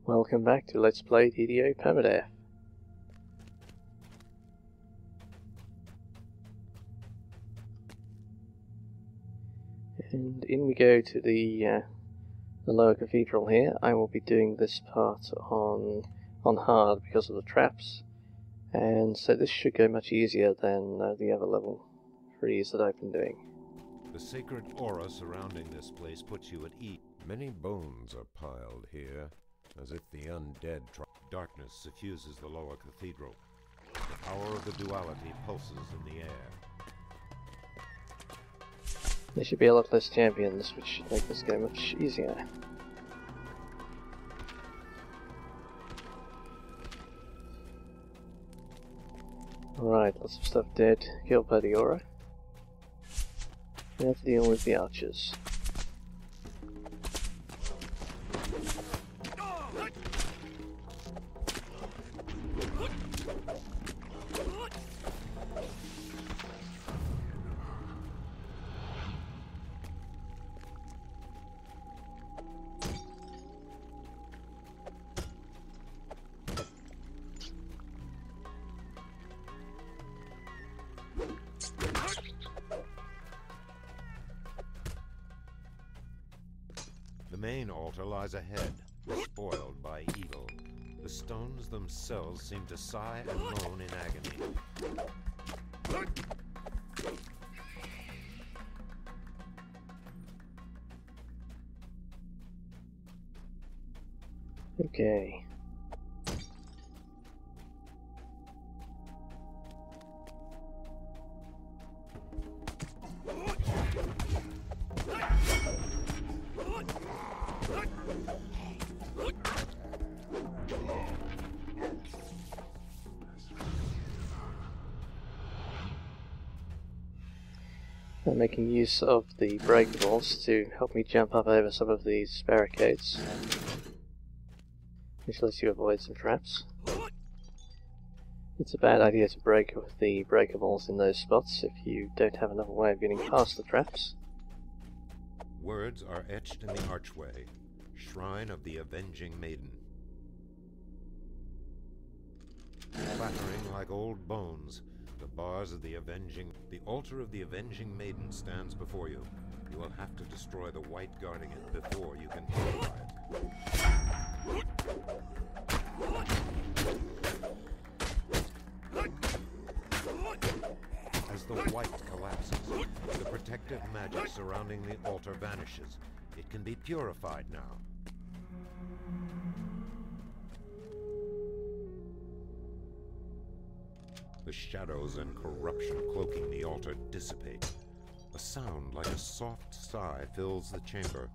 Welcome back to Let's Play DDO Permadeath. And in we go to the lower cathedral here. I will be doing this part on hard because of the traps, and so this should go much easier than the other level 3s that I've been doing. The sacred aura surrounding this place puts you at ease. Many bones are piled here, as if the undead Darkness suffuses the lower cathedral. The power of the duality pulses in the air. There should be a lot less champions, which should make this go much easier. Right, lots of stuff dead, killed by the aura. Now to deal with the archers. The main altar lies ahead, spoiled by evil. The stones themselves seem to sigh and moan in agony. Okay. I'm making use of the breakables to help me jump up over some of these barricades, which lets you avoid some traps. It's a bad idea to break with the breakables in those spots if you don't have another way of getting past the traps. Words are etched in the archway. Shrine of the Avenging Maiden. Clattering like old bones, the bars of the altar of the Avenging Maiden stands before you. You will have to destroy the white guarding it before you can purify it. As the white collapses, the protective magic surrounding the altar vanishes. It can be purified now. The shadows and corruption cloaking the altar dissipate. A sound like a soft sigh fills the chamber.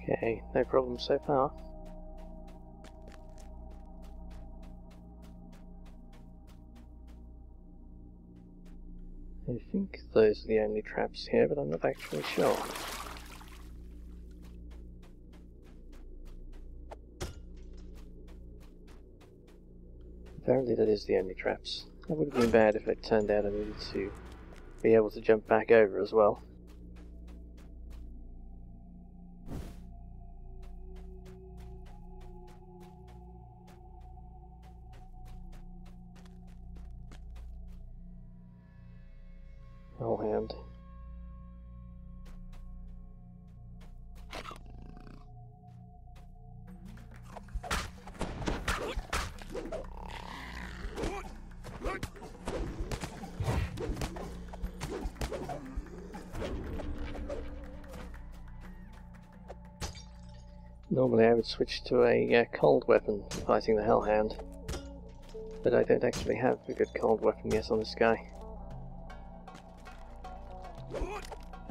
Okay, no problem so far. I think those are the only traps here, but I'm not actually sure. Apparently that is the only traps. That would have been bad if it turned out I needed to be able to jump back over as well. Hellhound. Normally I would switch to a cold weapon fighting the Hellhound, but I don't actually have a good cold weapon yet on this guy.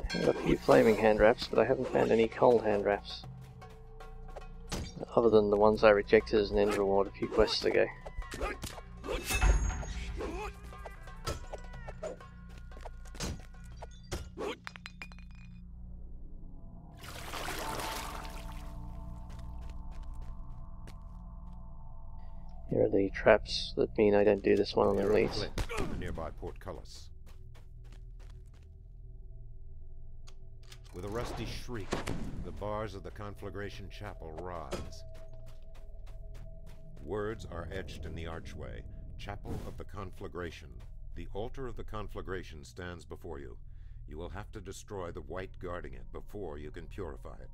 I have a few flaming hand wraps, but I haven't found any cold hand wraps, other than the ones I rejected as an end reward a few quests ago. Here are the traps that mean I don't do this one on the elite. The nearby portcullis. With a rusty shriek, the bars of the conflagration chapel rise. Words are etched in the archway. Chapel of the Conflagration. The altar of the conflagration stands before you. You will have to destroy the white guarding it before you can purify it.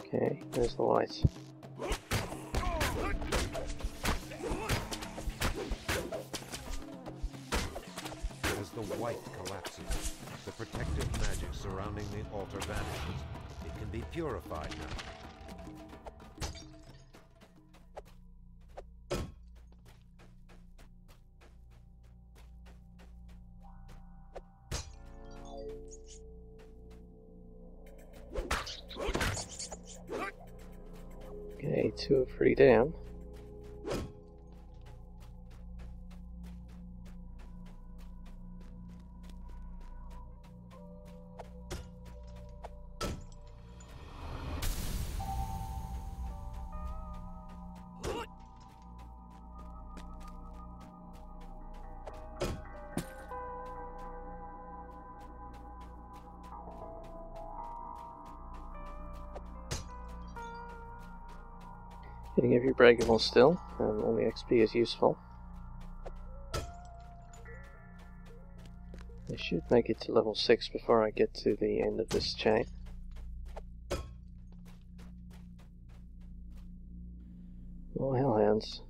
Okay, there's the light. As the white collapses, the protective magic surrounding the altar vanishes. It can be purified now. Okay, 2 or 3 down. Getting every breakable still, and only XP is useful. I should make it to level 6 before I get to the end of this chain. More hellhounds.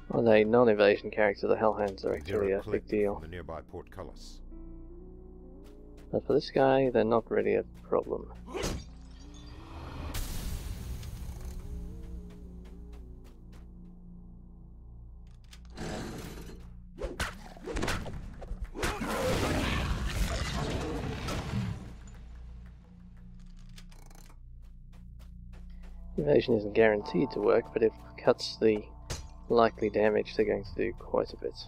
On a non-evasion character, the hellhounds are actually a big deal. The nearby portcullis. But for this guy, they're not really a problem. Evasion isn't guaranteed to work, but it cuts the likely damage they're going to do quite a bit.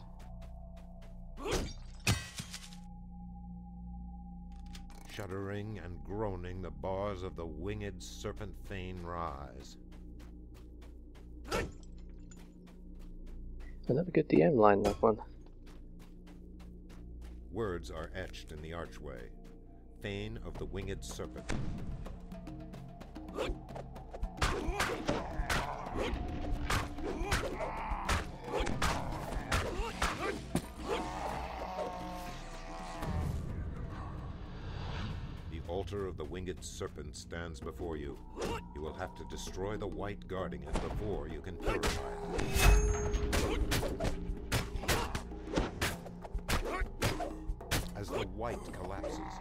Shuddering and groaning, the bars of the winged serpent fane rise. Another good DM line, that one. Words are etched in the archway. Fane of the winged serpent. The altar of the winged serpent stands before you. You will have to destroy the white guarding it before you can purify it. As the white collapses,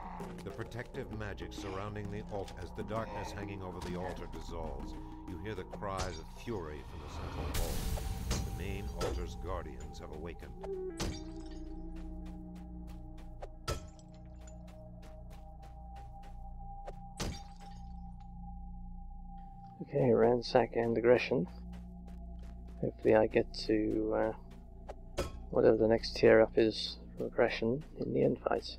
the protective magic surrounding the altar, as the darkness hanging over the altar dissolves, you hear the cries of fury from the central vault. The main altar's guardians have awakened. Okay, ransack and aggression. Hopefully I get to whatever the next tier up is for aggression in the end fight.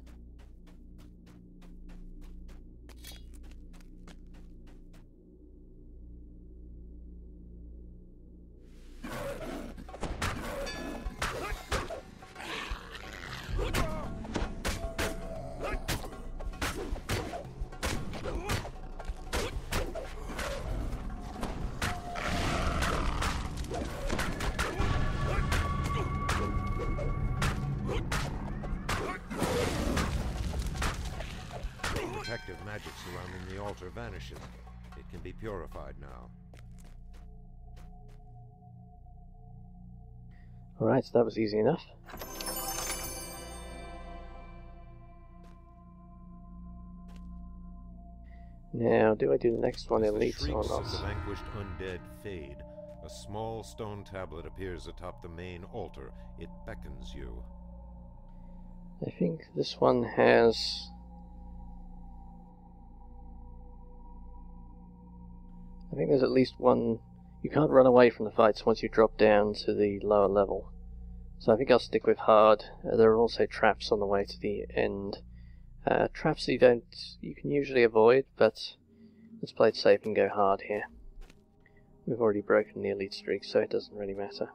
Protective magic surrounding the altar vanishes. It can be purified now. Alright, so that was easy enough. Now, do I do the next one As the elite or shrieks not? of the vanquished undead fade, a small stone tablet appears atop the main altar. It beckons you. I think this one has... I think there's at least one... You can't run away from the fights once you drop down to the lower level. So I think I'll stick with hard. There are also traps on the way to the end. Traps you can usually avoid, but let's play it safe and go hard here. We've already broken the elite streak, so it doesn't really matter.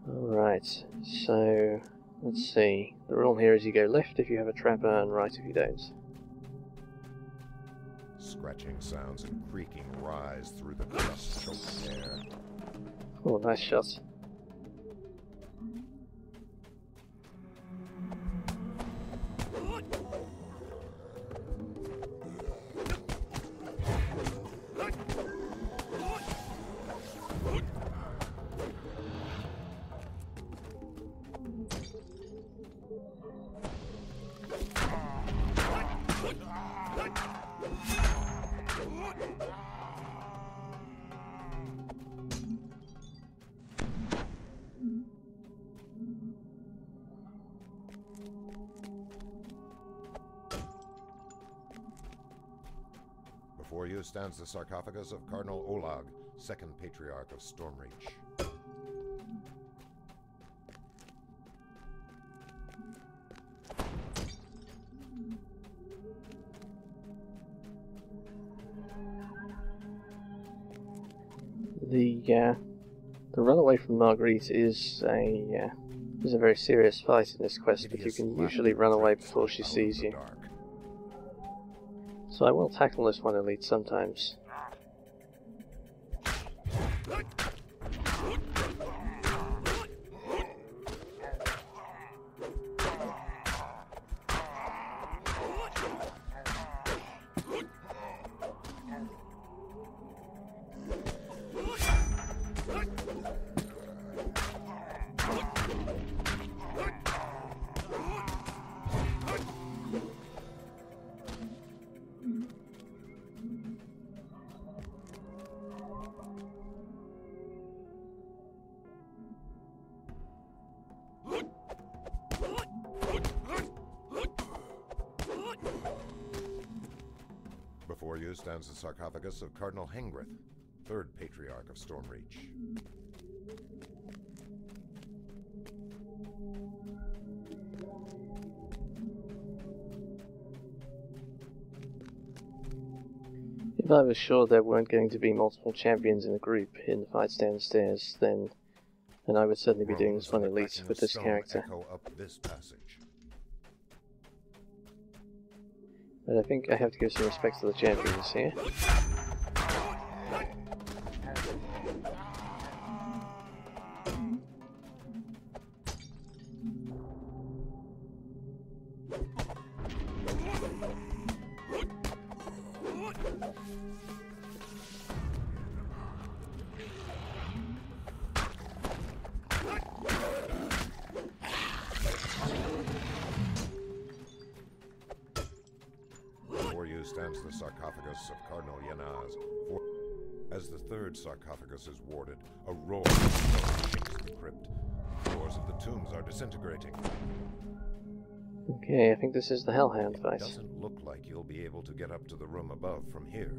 Alright, so let's see. The rule here is you go left if you have a trapper and right if you don't. Scratching sounds and creaking rise through the dust-choked air. Oh, nice shot. Before you stands the sarcophagus of Cardinal Olag, second Patriarch of Stormreach. The run away from Marguerite is a very serious fight in this quest, but you can usually run away before she sees you. So I will tackle this one elite sometimes. Before you stands the sarcophagus of Cardinal Hengrith, third Patriarch of Stormreach. If I was sure there weren't going to be multiple champions in a group in the fights downstairs, then I would certainly be doing this one elite with this character. Echo up this passage. But I think I have to give some respect to the champions here. Stands the sarcophagus of Cardinal Yanaz. As the third sarcophagus is warded, a roar shakes the crypt. The doors of the tombs are disintegrating. Okay, I think this is the Hellhound fight. It doesn't look like you'll be able to get up to the room above from here.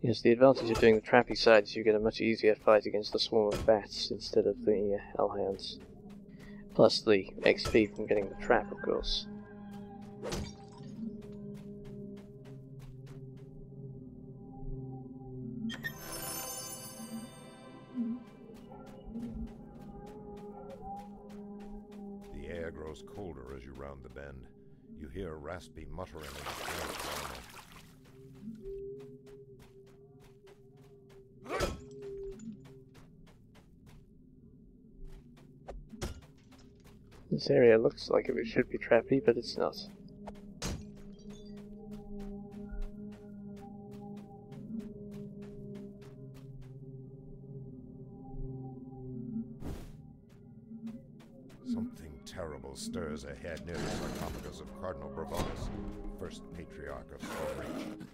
Yes, the advantage of doing the trappy side is you get a much easier fight against the swarm of bats instead of the Hellhounds. Plus the XP from getting the trap, of course. The air grows colder as you round the bend. You hear raspy muttering in the throat. This area looks like it should be trappy, but it's not. Something terrible stirs ahead near the sarcophagus of Cardinal Bravonus, first Patriarch of Stormreach.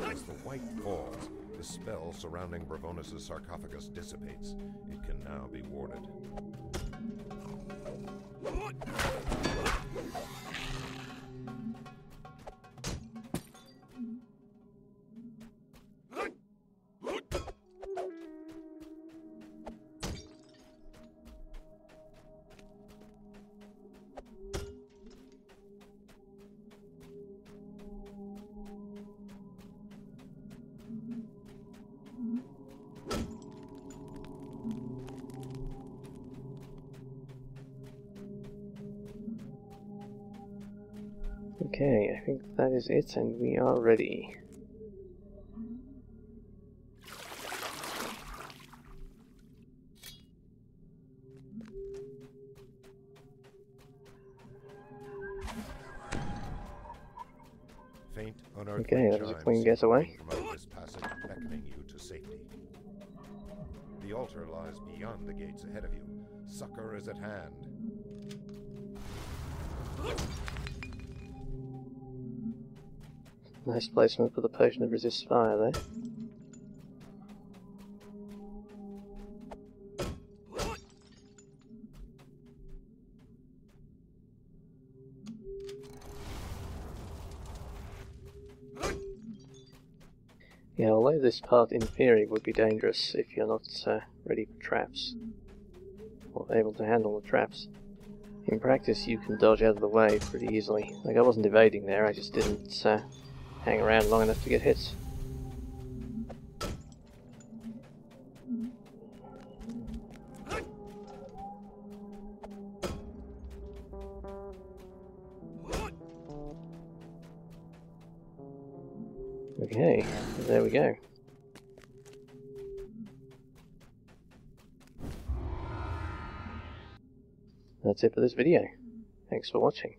As the white falls, the spell surrounding Bravonus' sarcophagus dissipates. It can now be warded. Okay, I think that is it, and we are ready. Faint, unearthly Okay, that was a chimes clean getaway. from out this passage, beckoning you to safety. The altar lies beyond the gates ahead of you. Succor is at hand. Nice placement for the potion of resist fire there. Yeah, although this part in theory would be dangerous if you're not ready for traps, or able to handle the traps, in practice you can dodge out of the way pretty easily. Like, I wasn't evading there, I just didn't hang around long enough to get hit. Okay, there we go. That's it for this video. Thanks for watching.